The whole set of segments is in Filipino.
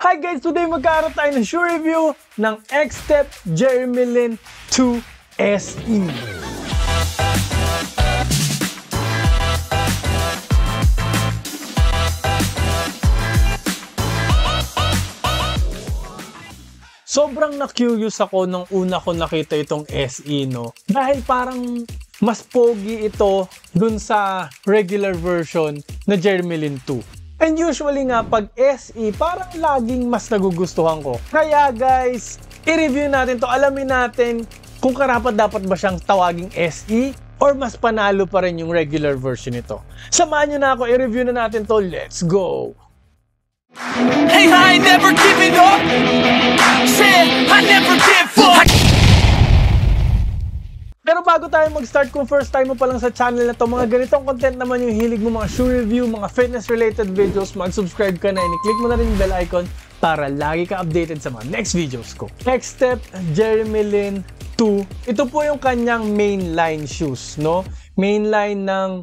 Hi guys! Today magkakaroon tayo ng shoe review ng X-Step Jeremy Lin 2 SE. Sobrang na-curious ako nung una ko nakita itong SE, no? Dahil parang mas pogi ito dun sa regular version na Jeremy Lin 2. And usually nga, pag SE, parang laging mas nagugustuhan ko. Kaya guys, i-review natin to. Alamin natin kung karapat-dapat ba siyang tawaging SE or mas panalo pa rin yung regular version nito. Samahan nyo na ako, i-review na natin to. Let's go! Hey, I ain't never giving up. Said I never give up. Pero bago tayo mag-start, kung first time mo pa lang sa channel na to, mga ganitong content naman yung hilig mo, mga shoe review, mga fitness-related videos, mag-subscribe ka na, i-click mo na rin yung bell icon para lagi ka updated sa mga next videos ko. X-Step Jeremy Lin 2. Ito po yung kanyang mainline shoes, no? Mainline ng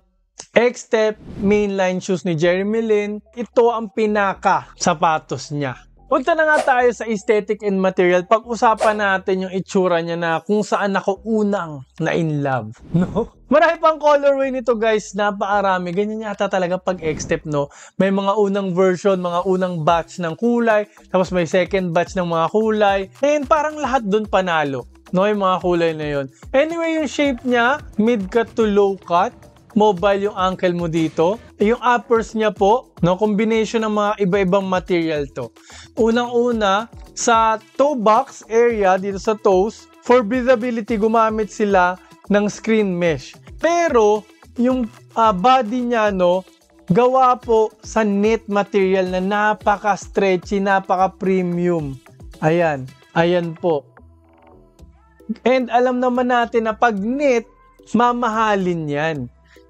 X-Step, mainline shoes ni Jeremy Lin. Ito ang pinaka sapatos niya. Punta na nga tayo sa aesthetic and material. Pag-usapan natin yung itsura niya na kung saan ako unang na-in love, no? Marami pang colorway nito guys, napakarami. Ganyan yata talaga pag X-Step, no? May mga unang version, mga unang batch ng kulay, tapos may second batch ng mga kulay. And parang lahat dun panalo, no? Yung mga kulay na yun. Anyway, yung shape niya, mid-cut to low-cut. Mobile yung ankle mo dito. Yung uppers niya po, no, combination ng mga iba-ibang material to. Unang-una, sa toe box area, dito sa toes, for breathability, gumamit sila ng screen mesh. Pero, yung body niya, no, gawa po sa knit material na napaka-stretchy, napaka-premium. Ayan, ayan po. And alam naman natin na pag knit, mamahalin yan.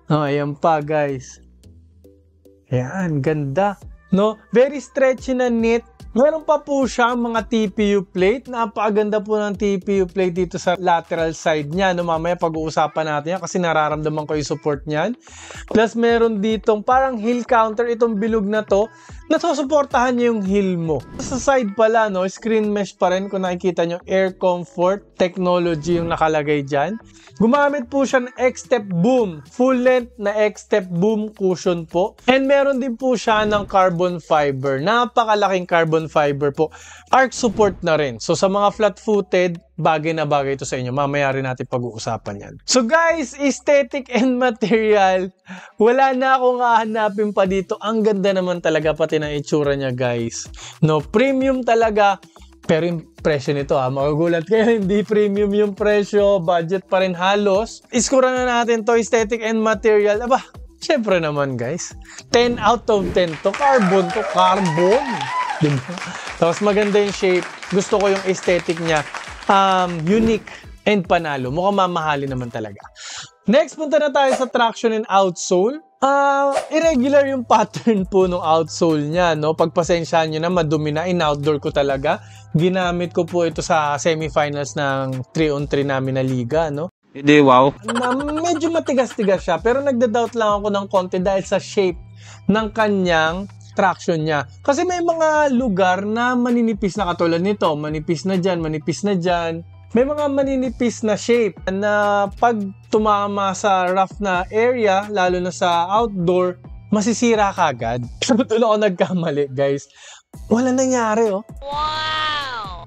Oh, ayan pa guys. Ayan, ganda. No? Very stretchy na knit. Meron pa po siya mga TPU plate. Napakaganda po ng TPU plate dito sa lateral side niya. No, mamaya pag-uusapan natin yan kasi nararamdaman ko yung support niyan. Plus meron ditong parang heel counter. Itong bilog na to. Nasusuportahan niya yung heel mo. Sa side pala, no, screen mesh pa rin. Kung nakikita nyo, air comfort technology yung nakalagay dyan. Gumamit po siya ng X-Step Boom. Full length na X-Step Boom cushion po. And meron din po siya ng carbon fiber. Napakalaking carbon fiber po. Arch support na rin. So sa mga flat-footed, bagay na bagay ito sa inyo. Mamaya rin natin pag-uusapan yan. So guys, aesthetic and material. Wala na akong hahanapin pa dito. Ang ganda naman talaga pati ng itsura niya guys. No, premium talaga. Pero yung presyo nito magugulat kayo, hindi premium yung presyo, budget pa rin halos. Iskura na natin to, aesthetic and material. Aba, syempre naman guys, 10 out of 10 to. Carbon to carbon. Diba? Tapos maganda yung shape. Gusto ko yung aesthetic niya. Unique and panalo. Mukhang mamahalin naman talaga. Next, punta na tayo sa traction and outsole. Irregular yung pattern po ng outsole niya, no? Pagpasensyahan nyo na, madumi na, in-outdoor ko talaga. Ginamit ko po ito sa semifinals ng 3-on-3 namin na liga, no? Hindi, wow. Medyo matigas-tigas siya, pero nagda-doubt lang ako ng konti dahil sa shape ng kanyang traction niya. Kasi may mga lugar na maninipis na katulad nito, manipis na dyan, manipis na dyan. May mga maninipis na shape na pag tumama sa rough na area, lalo na sa outdoor, masisira ka agad. Doon ako nagkamali, guys. Wala nangyari, oh. Wow!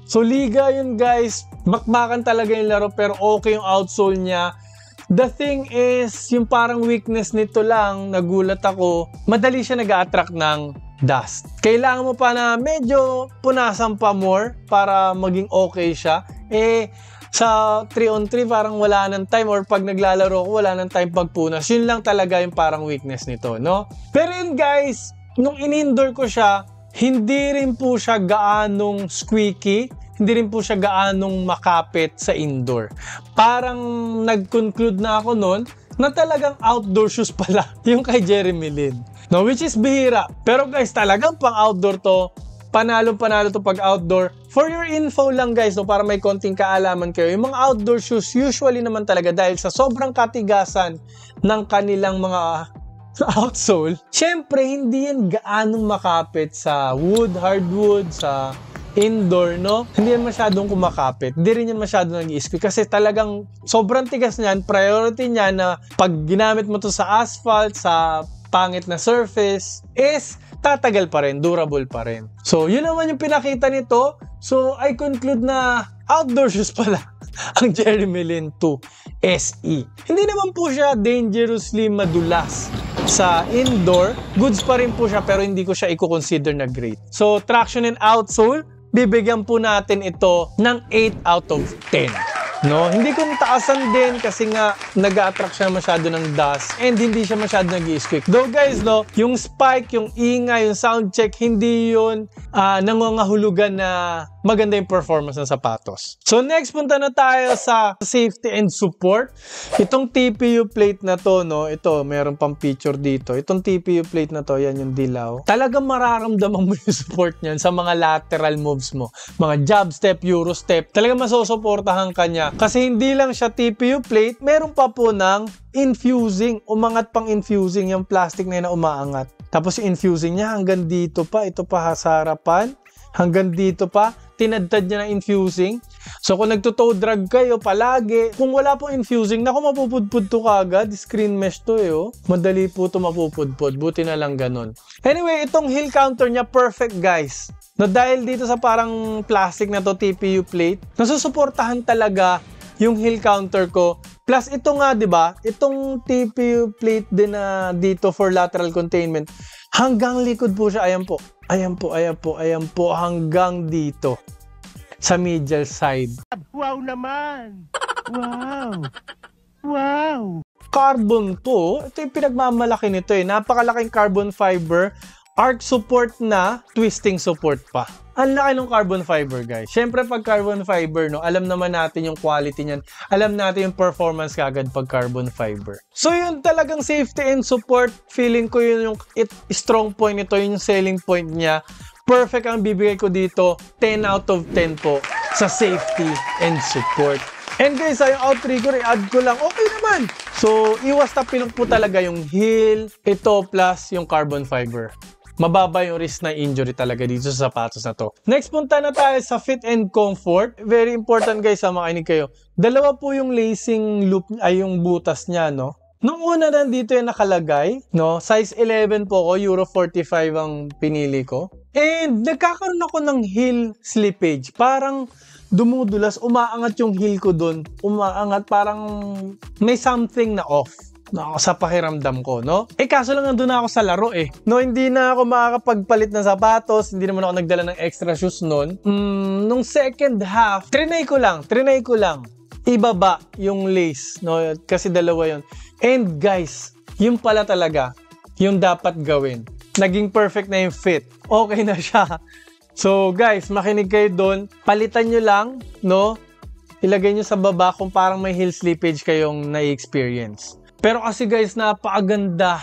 So, liga yun, guys. Bakbakan talaga yung laro, pero okay yung outsole niya. The thing is, yung parang weakness nito lang, nagulat ako, madali siya nag-a-attract ng dust. Kailangan mo pa na medyo punasan pa more para maging okay siya. Sa 3-on-3 parang wala ng time, or pag naglalaro ko wala ng time pagpunas. Yun lang talaga yung parang weakness nito, no? Pero yun guys, nung in-indoor ko siya, hindi rin po siya gaanong squeaky, hindi rin po siya gaanong makapit sa indoor. Parang nag-conclude na ako nun na talagang outdoor shoes pala yung kay Jeremy Lin. No, which is bihira. Pero guys, talagang pang outdoor to. Panalo-panalo to pag outdoor. For your info lang guys, no, para may konting kaalaman kayo, yung mga outdoor shoes usually naman talaga dahil sa sobrang katigasan ng kanilang mga outsole, syempre hindi yan gaanong makapit sa wood, hardwood, sa indoor, no? Hindi yan masyadong kumakapit. Hindi rin yan masyadong nag-i-squeak kasi talagang sobrang tigas niyan. Priority niya na pag ginamit mo to sa asphalt, sa pangit na surface, is tatagal pa rin, durable pa rin. So, yun naman yung pinakita nito. So, I conclude na outdoor shoes pala ang Jeremy Lin 2 SE. Hindi naman po siya dangerously madulas sa indoor. Goods pa rin po siya pero hindi ko siya i-consider na great. So, traction and outsole, bibigyan po natin ito ng 8 out of 10. No, hindi ko taasan din kasi nga nag-a-attract siya masyado ng dust and hindi siya masyado nag-i-squeak. Though guys, no, yung spike, yung ingay, yung sound check, hindi yun nangangahulugan na maganda yung performance ng sapatos. So next, punta na tayo sa safety and support. Itong TPU plate na to, no, ito, meron pang picture dito. Itong TPU plate na to, yan yung dilaw. Talagang mararamdaman mo yung support niyan sa mga lateral moves mo. Mga jab step, euro step. Talagang masusuportahan ka niya. Kasi hindi lang siya TPU plate, meron pa po ng infusing. Umangat pang infusing yung plastic na yun na umaangat. Tapos yung infusing niya hanggang dito pa. Ito pa sa harapan. Hanggang dito pa. Tinadtad niya ng infusing. So kung nagto-toe drag kayo palagi, kung wala pong infusing, naku mapupudpud to kagad. Screen mesh to eh, oh. Madali po to mapupudpud. Buti na lang ganun. Anyway, itong heel counter niya, perfect guys. No, dahil dito sa parang plastic na to, TPU plate, nasusuportahan talaga yung heel counter ko. Plus ito nga, 'di ba? Itong TPU plate din na dito for lateral containment. Hanggang likod po siya. Ayan po. Ayan po, ayan po, ayan po hanggang dito sa medial side. Wow naman. Wow. Wow. Carbon to. Ito yung pinagmamalaki nito eh. Napakalaking carbon fiber. Arc support na, twisting support pa. Ang laki ng carbon fiber, guys. Syempre, pag carbon fiber, no, alam naman natin yung quality niyan. Alam natin yung performance kagad pag carbon fiber. So, yun talagang safety and support. Feeling ko yun yung strong point nito, yung selling point niya. Perfect ang bibigay ko dito. 10 out of 10 po sa safety and support. And guys, yung outrigger, i-add ko lang. Okay naman. So, iwas tapin po talaga yung heel, ito plus yung carbon fiber. Mababa yung risk na injury talaga dito sa sapatos na to. Next, punta na tayo sa fit and comfort. Very important guys, makinig kayo. Dalawa po yung lacing loop, ay yung butas niya, no? Nung una nandito yung nakalagay, no? Size 11 po ko, Euro 45 ang pinili ko. And nagkakaroon ako ng heel slippage. Parang dumudulas, umaangat yung heel ko dun. Umaangat, parang may something na off. No, sa pakiramdam ko, no? Kaso lang nandun na ako sa laro eh. No, hindi na ako makakapagpalit ng sapatos, hindi naman ako nagdala ng extra shoes nun. Nung second half, trinay ko lang. Ibaba yung lace, no? Kasi dalawa yun. And guys, yung pala talaga, yung dapat gawin. Naging perfect na yung fit. Okay na siya. So guys, makinig kayo doon. Palitan nyo lang, no? Ilagay nyo sa baba kung parang may heel slippage kayong na-experience. Pero kasi guys, napakaganda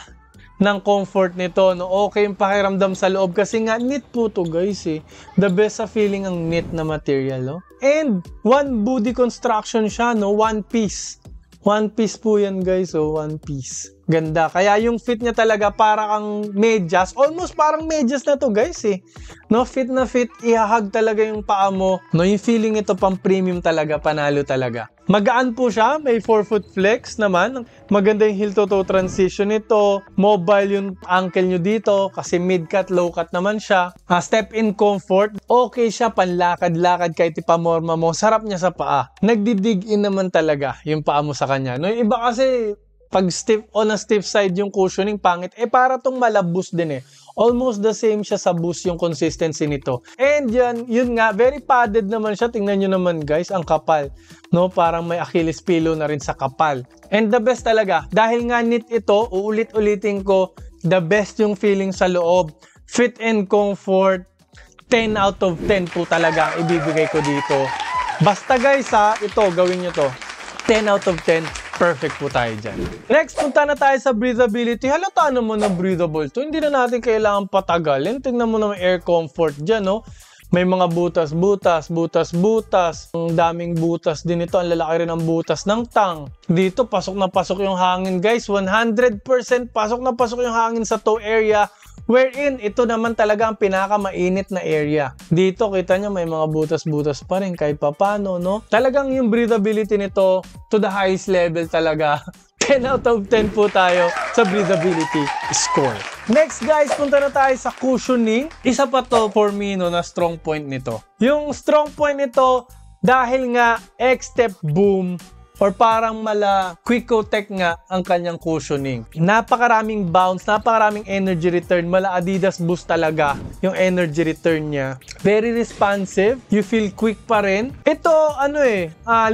ng comfort nito, no? Okay yung pakiramdam sa loob kasi nga knit po to guys eh. The best sa feeling ang knit na material, no? And one body construction siya, no? One piece. One piece po yan guys, so one piece. Ganda. Kaya yung fit niya talaga parang medyas. Almost parang medyas na to guys eh. No, fit na fit. Ihahag talaga yung paa mo. No, yung feeling ito pang premium talaga. Panalo talaga. Magaan po siya. May 4-foot flex naman. Maganda yung heel to toe transition nito. Mobile yung ankle nyo dito. Kasi mid-cut, low-cut naman siya. Step in comfort. Okay siya. Panlakad-lakad kahit ipamorma mo. Sarap niya sa paa. Nagdidig in naman talaga yung paa mo sa kanya. No, yung iba kasi pag stiff on a stiff side yung cushioning pangit, para tong malabos din eh. Almost the same siya sa boost yung consistency nito. And yun nga, very padded naman siya. Tingnan nyo naman guys, ang kapal. No, parang may Achilles pillow na rin sa kapal. And the best talaga, dahil nga knit ito, uulit-ulitin ko, the best yung feeling sa loob. Fit and comfort, 10 out of 10 po talaga ibibigay ko dito. Basta guys ito, gawin nyo to. 10 out of 10. Perfect po tayo dyan. Next, punta na tayo sa breathability. Halata naman na breathable to. Hindi na natin kailangan patagalin. Tingnan mo naman air comfort dyan, no? May mga butas-butas, butas-butas. Ang daming butas din ito. Ang lalaki rin ang butas ng tang. Dito, pasok na pasok yung hangin, guys. 100% pasok na pasok yung hangin sa toe area. Wherein, ito naman talaga ang pinakamainit na area. Dito, kita nyo, may mga butas-butas pa rin kahit papano, no? Talagang yung breathability nito, to the highest level talaga. 10 out of 10 po tayo sa breathability score. Next guys, punta na tayo sa cushioning. Isa pa to for me no, na strong point nito. Yung strong point nito, dahil nga X-Step Boom or parang mala Quick-O-Tech nga ang kanyang cushioning. Napakaraming bounce, napakaraming energy return. Mala Adidas Boost talaga yung energy return niya. Very responsive. You feel quick pa rin. Ito,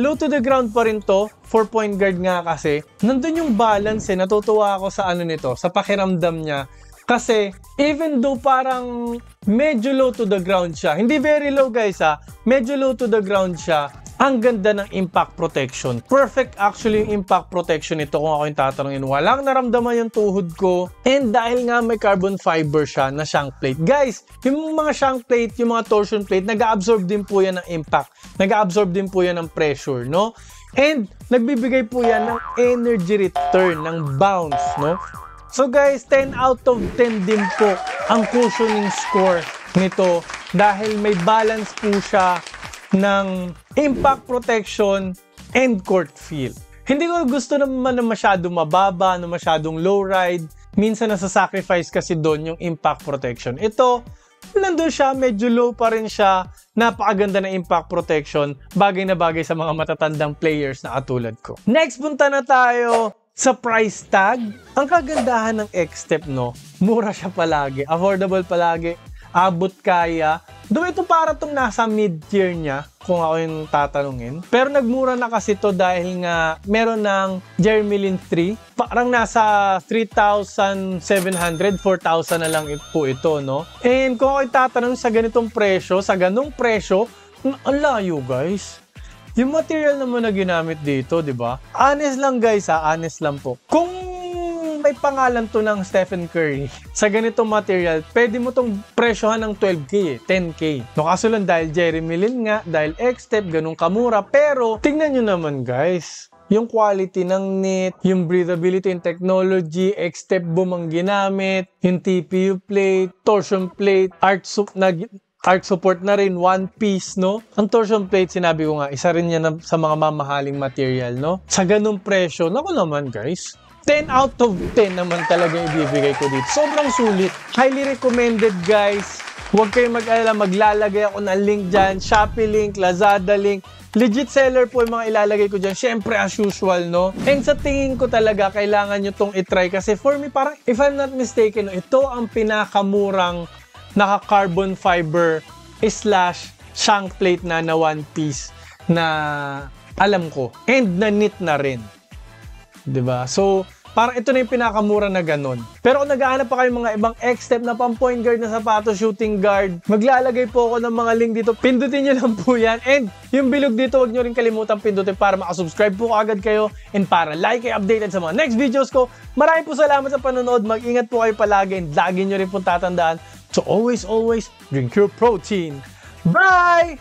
low to the ground pa rin to. 4-point guard nga kasi. Nandun yung balance natutuwa ako sa nito, sa pakiramdam niya. Kasi, even though parang medyo low to the ground siya, hindi very low guys medyo low to the ground siya, ang ganda ng impact protection. Perfect actually yung impact protection nito kung ako yung tatanungin. Walang naramdaman yung tuhod ko. And dahil nga may carbon fiber siya na shank plate. Guys, yung mga shank plate, yung mga torsion plate, nag-absorb din po yan ng impact. Nag-absorb din po yan ng pressure, no? And nagbibigay po yan ng energy return, ng bounce, no? So guys, 10 out of 10 din po ang cushioning score nito dahil may balance po siya ng impact protection and court feel. Hindi ko gusto naman na masyado mababa, na masyadong low ride. Minsan nasa-sacrifice kasi doon yung impact protection. Ito, nandun siya, medyo low pa rin siya. Napakaganda na impact protection. Bagay na bagay sa mga matatandang players na katulad ko. Next, punta na tayo sa price tag. Ang kagandahan ng X-Step, no? Mura siya palagi. Affordable palagi. Abot kaya. Doon ito para itong nasa mid-tier niya, kung ako yung tatanungin. Pero nagmura na kasi to dahil nga meron ng Jeremy Lin 3. Parang nasa 3,700, 4,000 na lang po ito, no? And kung ako yung tatanungin sa ganitong presyo, sa ganung presyo, ang layo, guys. Yung material naman na ginamit dito, di ba? Honest lang, guys, honest lang po. Kung may pangalan to ng Stephen Curry sa ganitong material, pwede mo tong presyohan ng 12K, 10K. No, kaso lang dahil Jeremy Lin nga, dahil X-Step, ganun kamura. Pero, tingnan nyo naman guys, yung quality ng knit, yung breathability, yung technology, X-Step Boom ang ginamit, yung TPU plate, torsion plate, arch support na rin, one piece, no? Ang torsion plate, sinabi ko nga, isa rin yan sa mga mamahaling material, no? Sa ganung presyo, naku naman guys, 10 out of 10 naman talaga yung ibibigay ko dito. Sobrang sulit. Highly recommended guys. Huwag kayong mag-alala, maglalagay ako ng link dyan. Shopee link, Lazada link. Legit seller po yung mga ilalagay ko dyan. Siyempre as usual, no? And sa tingin ko talaga, kailangan nyo tong itry. Kasi for me, parang, if I'm not mistaken, ito ang pinakamurang naka-carbon fiber / shank plate na one piece na alam ko. And na knit na rin. Diba? So, parang ito na yung pinakamura na ganun. Pero kung naghahanap pa kayo mga ibang X-Step na pang point guard na sapatos, shooting guard, maglalagay po ako ng mga link dito. Pindutin nyo lang po yan. And yung bilog dito, huwag nyo rin kalimutan pindutin para makasubscribe po agad kayo and para like and updated sa mga next videos ko. Maraming po salamat sa panonood. Mag-ingat po kayo palagi and lagi nyo rin po tatandaan. So always drink your protein. Bye!